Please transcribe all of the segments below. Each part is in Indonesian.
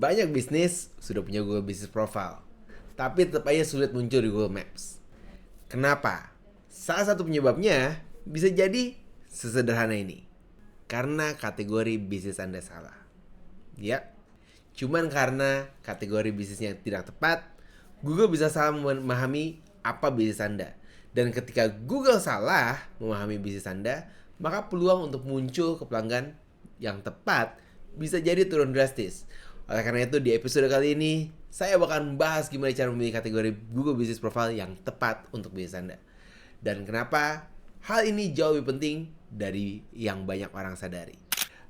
Banyak bisnis sudah punya Google Business Profile, tapi tetap aja sulit muncul di Google Maps. Kenapa? Salah satu penyebabnya bisa jadi sesederhana ini. Karena kategori bisnis Anda salah. Ya, cuman karena kategori bisnisnya tidak tepat, Google bisa salah memahami apa bisnis Anda. Dan ketika Google salah memahami bisnis Anda, maka peluang untuk muncul ke pelanggan yang tepat bisa jadi turun drastis. Oleh karena itu di episode kali ini saya bakal membahas gimana cara memilih kategori Google Business Profile yang tepat untuk bisnis Anda. Dan kenapa hal ini jauh lebih penting dari yang banyak orang sadari.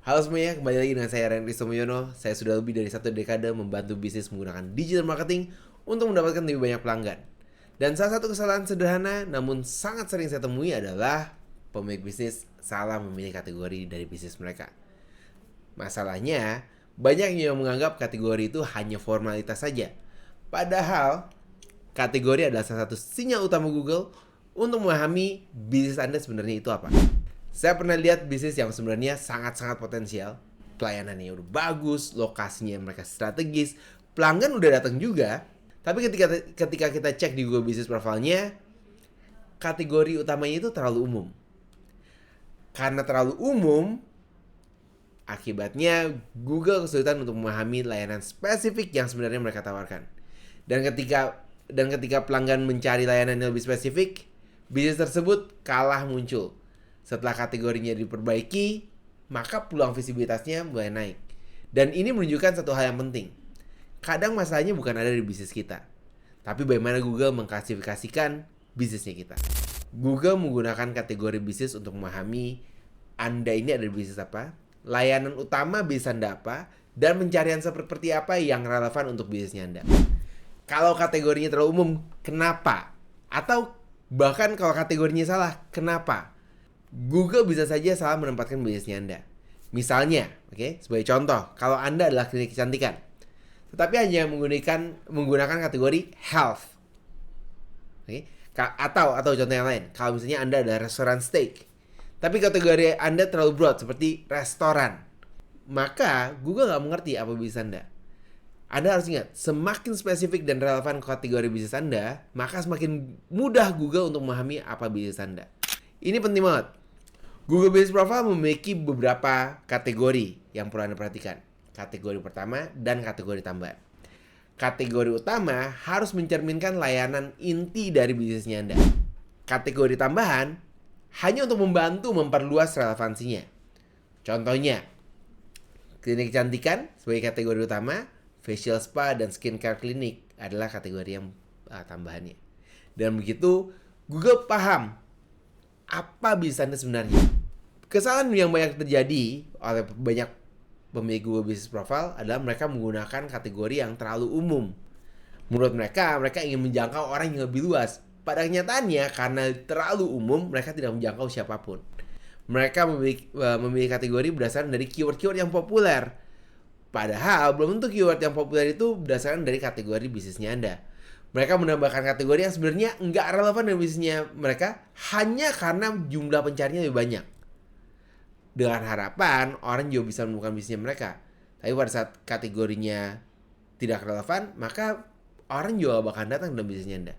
Halo semuanya, kembali lagi dengan saya Renry Somoyono. Saya sudah lebih dari 1 dekade membantu bisnis menggunakan digital marketing untuk mendapatkan lebih banyak pelanggan. Dan salah satu kesalahan sederhana namun sangat sering saya temui adalah pemilik bisnis salah memilih kategori dari bisnis mereka. Masalahnya, banyak yang menganggap kategori itu hanya formalitas saja. Padahal, kategori adalah salah satu sinyal utama Google untuk memahami bisnis Anda sebenarnya itu apa. Saya pernah lihat bisnis yang sebenarnya sangat-sangat potensial. Pelayanannya udah bagus, lokasinya mereka strategis, pelanggan udah datang juga. Tapi ketika kita cek di Google Business Profile-nya, kategori utamanya itu terlalu umum. Karena terlalu umum, akibatnya Google kesulitan untuk memahami layanan spesifik yang sebenarnya mereka tawarkan. Dan ketika pelanggan mencari layanan yang lebih spesifik, bisnis tersebut kalah muncul. Setelah kategorinya diperbaiki, maka peluang visibilitasnya mulai naik. Dan ini menunjukkan satu hal yang penting. Kadang masalahnya bukan ada di bisnis kita, tapi bagaimana Google mengklasifikasikan bisnisnya kita. Google menggunakan kategori bisnis untuk memahami Anda ini ada di bisnis apa, layanan utama bisnis Anda apa, dan pencarian seperti apa yang relevan untuk bisnisnya Anda. Kalau kategorinya terlalu umum, kenapa? Atau bahkan kalau kategorinya salah, kenapa? Google bisa saja salah menempatkan bisnisnya Anda. Misalnya, sebagai contoh, kalau Anda adalah klinik kecantikan, tetapi hanya menggunakan kategori health. Atau contoh yang lain, kalau misalnya Anda adalah restoran steak, tapi kategori Anda terlalu broad seperti restoran, maka Google nggak mengerti apa bisnis Anda. Anda harus ingat, semakin spesifik dan relevan kategori bisnis Anda, maka semakin mudah Google untuk memahami apa bisnis Anda. Ini penting banget. Google Business Profile memiliki beberapa kategori yang perlu Anda perhatikan. Kategori pertama dan kategori tambahan. Kategori utama harus mencerminkan layanan inti dari bisnisnya Anda. Kategori tambahan hanya untuk membantu memperluas relevansinya. Contohnya, klinik kecantikan sebagai kategori utama, facial spa dan skincare klinik adalah kategori yang tambahannya. Dan begitu, Google paham apa bisnis Anda sebenarnya. Kesalahan yang banyak terjadi oleh banyak pemilik Google Business Profile adalah mereka menggunakan kategori yang terlalu umum. Menurut mereka ingin menjangkau orang yang lebih luas. Pada kenyataannya, karena terlalu umum, mereka tidak menjangkau siapapun. Mereka memilih kategori berdasarkan dari keyword-keyword yang populer. Padahal, belum tentu keyword yang populer itu berdasarkan dari kategori bisnisnya Anda. Mereka menambahkan kategori yang sebenarnya nggak relevan dengan bisnisnya mereka hanya karena jumlah pencarinya lebih banyak. Dengan harapan orang juga bisa menemukan bisnisnya mereka. Tapi pada saat kategorinya tidak relevan, maka orang juga bakal datang dalam bisnisnya Anda.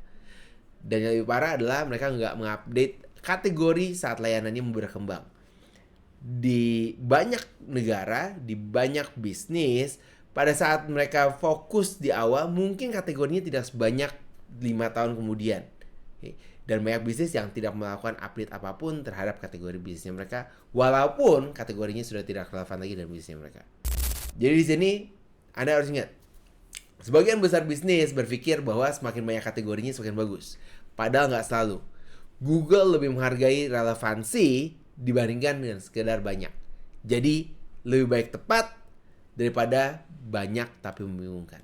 Dan yang lebih parah adalah mereka nggak mengupdate kategori saat layanannya berkembang. Di banyak negara, di banyak bisnis, pada saat mereka fokus di awal, mungkin kategorinya tidak sebanyak 5 tahun kemudian. Dan banyak bisnis yang tidak melakukan update apapun terhadap kategori bisnisnya mereka, walaupun kategorinya sudah tidak relevan lagi dalam bisnisnya mereka. Jadi di sini Anda harus ingat, sebagian besar bisnis berpikir bahwa semakin banyak kategorinya semakin bagus. Padahal nggak selalu. Google lebih menghargai relevansi dibandingkan dengan sekedar banyak. Jadi lebih baik tepat daripada banyak tapi membingungkan.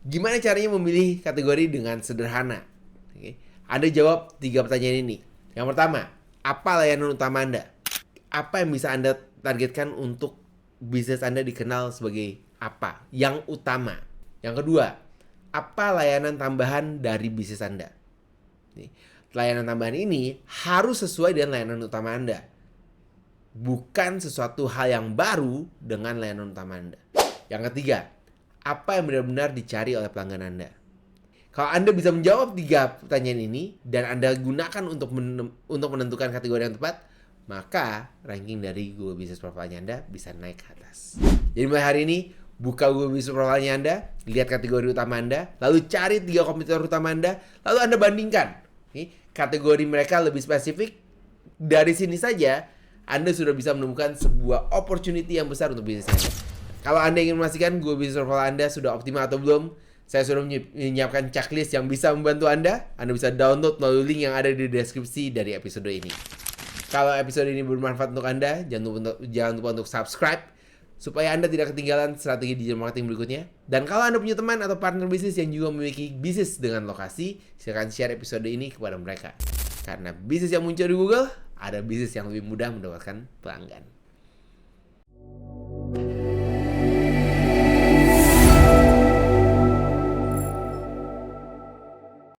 Gimana caranya memilih kategori dengan sederhana? Anda jawab 3 pertanyaan ini. Yang pertama, apa layanan utama Anda? Apa yang bisa Anda targetkan untuk bisnis Anda dikenal sebagai apa? Yang utama. Yang kedua, apa layanan tambahan dari bisnis Anda? Layanan tambahan ini harus sesuai dengan layanan utama Anda. Bukan sesuatu hal yang baru dengan layanan utama Anda. Yang ketiga, apa yang benar-benar dicari oleh pelanggan Anda. Kalau Anda bisa menjawab 3 pertanyaan ini dan Anda gunakan untuk menentukan kategori yang tepat, maka ranking dari Google Business Profile-nya Anda bisa naik ke atas. Jadi mulai hari ini, buka Google Business Profile-nya Anda, lihat kategori utama Anda, lalu cari 3 kompetitor utama Anda, lalu Anda bandingkan. Kategori mereka lebih spesifik. Dari sini saja, Anda sudah bisa menemukan sebuah opportunity yang besar untuk bisnis Anda. Kalau Anda ingin memastikan Google Business Profile Anda sudah optimal atau belum, saya sudah menyiapkan checklist yang bisa membantu Anda. Anda bisa download melalui link yang ada di deskripsi dari episode ini. Kalau episode ini bermanfaat untuk Anda, jangan lupa untuk subscribe supaya Anda tidak ketinggalan strategi digital marketing berikutnya. Dan kalau Anda punya teman atau partner bisnis yang juga memiliki bisnis dengan lokasi, silakan share episode ini kepada mereka. Karena bisnis yang muncul di Google, ada bisnis yang lebih mudah mendapatkan pelanggan.